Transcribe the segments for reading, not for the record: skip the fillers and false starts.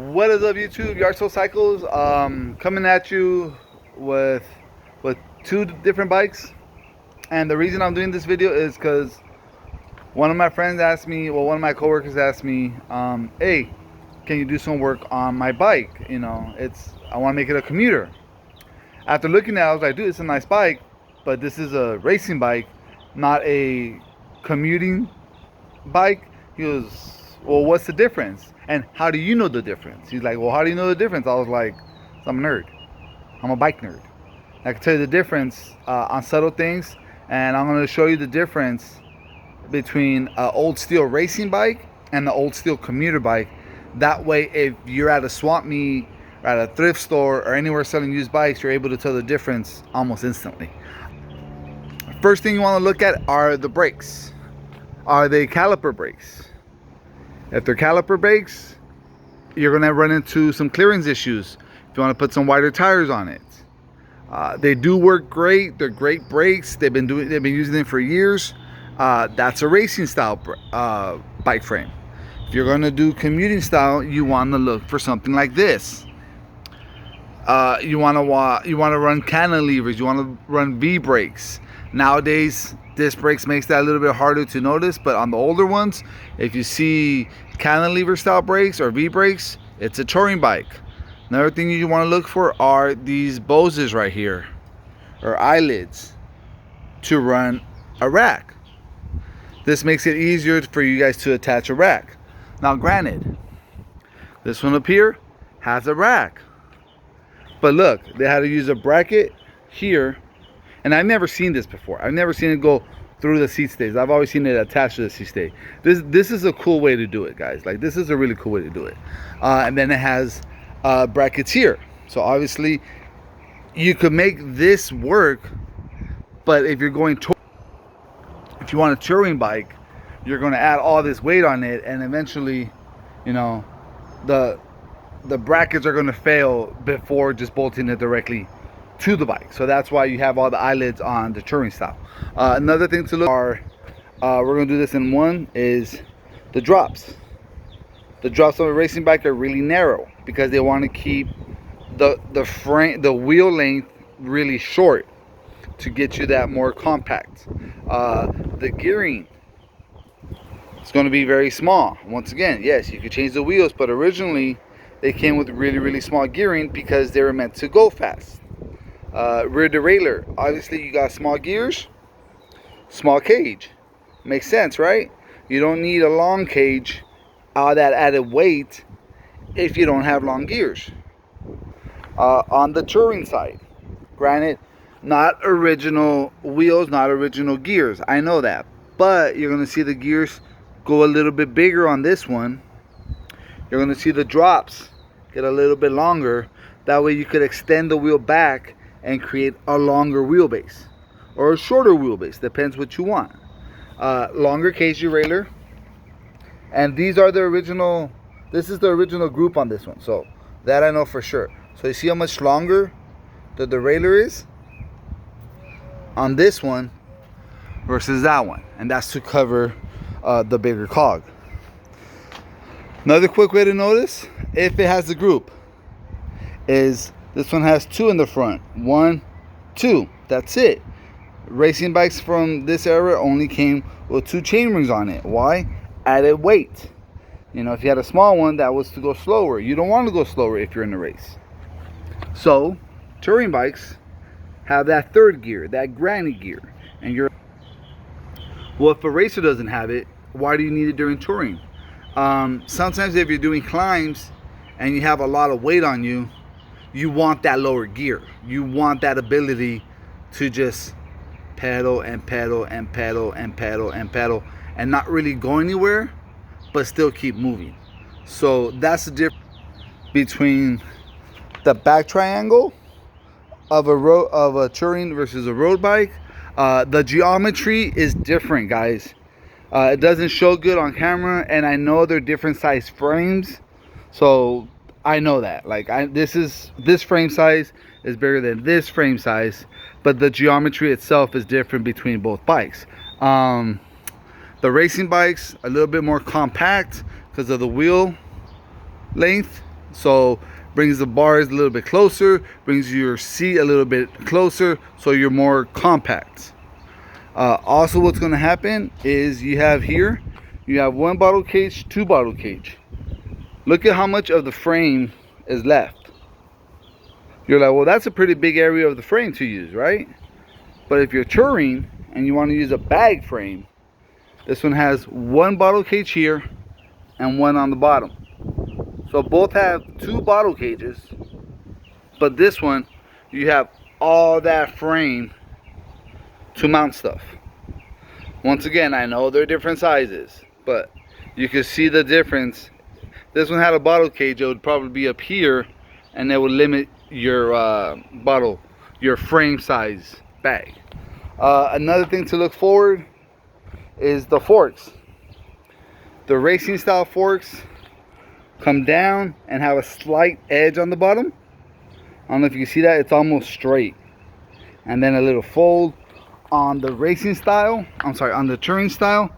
What is up, YouTube? Yard Soul Cycles, coming at you with two different bikes. And the reason I'm doing this video is because one of my friends asked me, well, one of my coworkers asked me, hey, can you do some work on my bike? You know, I want to make it a commuter. After looking at it, I was like, dude, it's a nice bike, but this is a racing bike, not a commuting bike. He goes, well, what's the difference? And how do you know the difference? He's like, well, how do you know the difference? I was like, I'm a nerd. I'm a bike nerd. I can tell you the difference on subtle things, and I'm going to show you the difference between an old steel racing bike and the old steel commuter bike. That way, if you're at a swap meet or at a thrift store or anywhere selling used bikes, you're able to tell the difference almost instantly. First thing you want to look at are the brakes. Are they caliper brakes? If they're caliper brakes, you're going to run into some clearance issues if you want to put some wider tires on it. They do work great. They're great brakes. They've been using them for years. That's a racing style bike frame. If you're going to do commuting style, you want to look for something like this. You want to run cantilevers. You want to run V brakes. Nowadays, disc brakes makes that a little bit harder to notice, but on the older ones, if you see cantilever style brakes or V brakes, it's a touring bike. Another thing you want to look for are these Boses right here, or eyelids, to run a rack. This makes it easier for you guys to attach a rack. Now granted, this one up here has a rack, but look, they had to use a bracket here. And I've never seen this before. I've never seen it go through the seat stays. I've always seen it attached to the seat stay. This is a cool way to do it, guys. Like, this is a really cool way to do it. And then it has brackets here. So obviously, you could make this work. But if you're going to, if you want a touring bike, you're going to add all this weight on it, and eventually, you know, the brackets are going to fail before just bolting it directly to the bike. So that's why you have all the eyelids on the touring style. Another thing to look are, we're going to do this in one, is the drops. The drops on a racing bike are really narrow because they want to keep the wheel length really short to get you that more compact. The gearing is going to be very small. Once again, yes, you could change the wheels, but originally they came with really small gearing because they were meant to go fast. Rear derailleur, obviously you got small gears, small cage. Makes sense, right? You don't need a long cage, all that added weight, if you don't have long gears. On the touring side, granted, not original wheels, not original gears, I know that, but you're going to see the gears go a little bit bigger on this one. You're going to see the drops get a little bit longer. That way you could extend the wheel back and create a longer wheelbase or a shorter wheelbase, depends what you want. Longer cage derailleur, and these are the original. This is the original group on this one, so that I know for sure. So you see how much longer the derailleur is on this one versus that one, and that's to cover the bigger cog. Another quick way to notice if it has the group is this one has two in the front. 1, 2. That's it. Racing bikes from this era only came with 2 chain rings on it. Why? Added weight. You know, if you had a small one, that was to go slower. You don't want to go slower if you're in a race. So, touring bikes have that third gear, that granny gear. And well, if a racer doesn't have it, why do you need it during touring? Sometimes if you're doing climbs and you have a lot of weight on you, you want that lower gear. You want that ability to just pedal and pedal and pedal and pedal and pedal and not really go anywhere, but still keep moving. So that's the difference between the back triangle of a touring versus a road bike. The geometry is different, guys. It doesn't show good on camera, and I know they're different size frames, so I know that. Like, this frame size is bigger than this frame size, but the geometry itself is different between both bikes. The racing bikes a little bit more compact because of the wheel length, So brings the bars a little bit closer, brings your seat a little bit closer, so you're more compact. Also, what's going to happen is you have here, you have one bottle cage, two bottle cage. Look at how much of the frame is left. You're like, well, that's a pretty big area of the frame to use, right? But if you're touring and you want to use a bag frame, this one has one bottle cage here and one on the bottom. So both have two bottle cages, but this one, you have all that frame to mount stuff. Once again, I know they're different sizes, but you can see the difference. This one had a bottle cage, it would probably be up here, and it would limit your your frame size bag. Another thing to look forward is the forks. The racing style forks come down and have a slight edge on the bottom. I don't know if you can see that, it's almost straight. And then a little fold. On the racing style, on the touring style,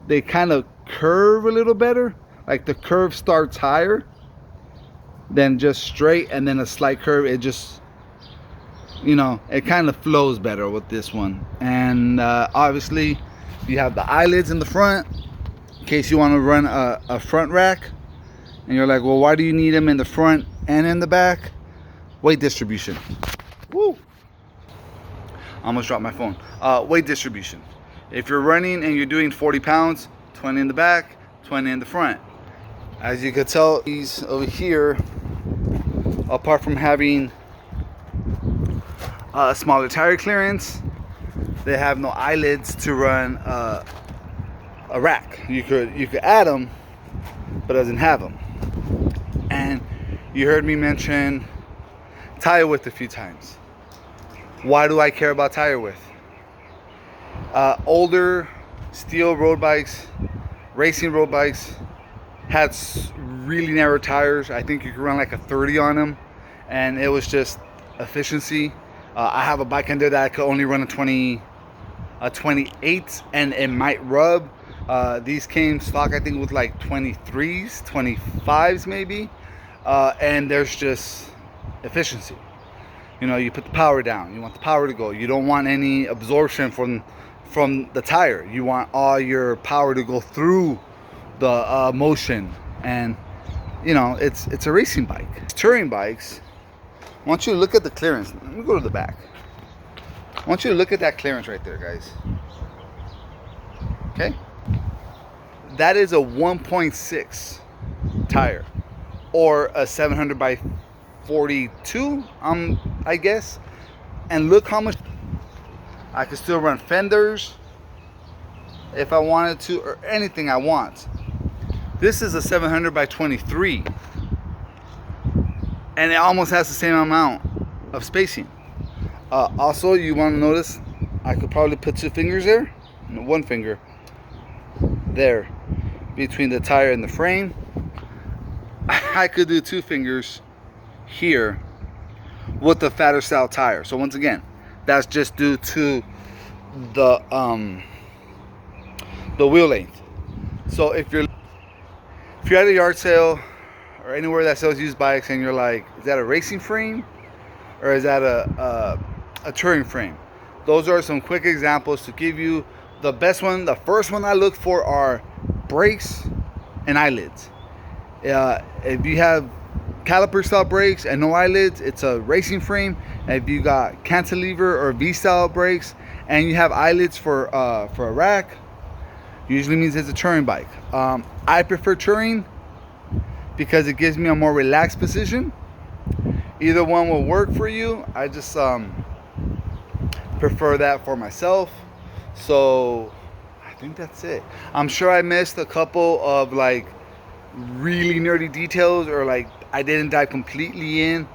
they kind of curve a little better. Like the curve starts higher than just straight, and then a slight curve. It just, you know, it kind of flows better with this one. And obviously you have the eyelids in the front in case you want to run a front rack. And you're like, well, why do you need them in the front and in the back? Weight distribution. Woo! I almost dropped my phone. Weight distribution. If you're running and you're doing 40 pounds, 20 in the back, 20 in the front. As you can tell, these over here, apart from having a smaller tire clearance, they have no eyelids to run a rack. You could add them, but it doesn't have them. And you heard me mention tire width a few times. Why do I care about tire width? Older steel road bikes, racing road bikes, had really narrow tires. I think you could run like a 30 on them, and it was just efficiency. I have a bike under that I could only run a 28, and it might rub. These came stock, I think, with like 23s, 25s maybe, and there's just efficiency. You know, you put the power down, you want the power to go, you don't want any absorption from the tire, you want all your power to go through the motion. And you know, it's a racing bike. Touring bikes, I want you to look at the clearance. Let me go to the back. I want you to look at that clearance right there, guys. Okay, that is a 1.6 tire, or a 700 by 42, I guess. And look how much I can still run fenders if I wanted to, or anything I want. This is a 700 by 23, and it almost has the same amount of spacing. Also, you want to notice I could probably put two fingers there, no, one finger there between the tire and the frame. I could do two fingers here with the fatter style tire. So once again, that's just due to the wheel length. So if you're at a yard sale or anywhere that sells used bikes and you're like, is that a racing frame or is that a touring frame? Those are some quick examples to give you the best one. The first one I look for are brakes and eyelids. If you have caliper style brakes and no eyelids, it's a racing frame. And if you got cantilever or V style brakes and you have eyelids for a rack, usually means it's a touring bike. I prefer touring because it gives me a more relaxed position. Either one will work for you. I just prefer that for myself. So I think that's it. I'm sure I missed a couple of like really nerdy details, or like I didn't dive completely in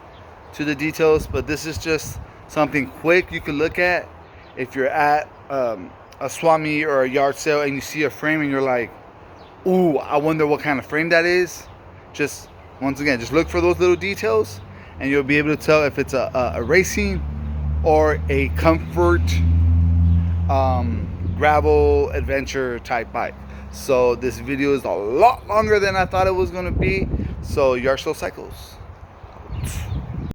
to the details, but this is just something quick you can look at if you're at a swap meet or a yard sale and you see a frame and you're like, ooh, I wonder what kind of frame that is. Just once again, just look for those little details and you'll be able to tell if it's a racing or a comfort gravel adventure type bike. So this video is a lot longer than I thought it was going to be. So Yard Sale Cycles.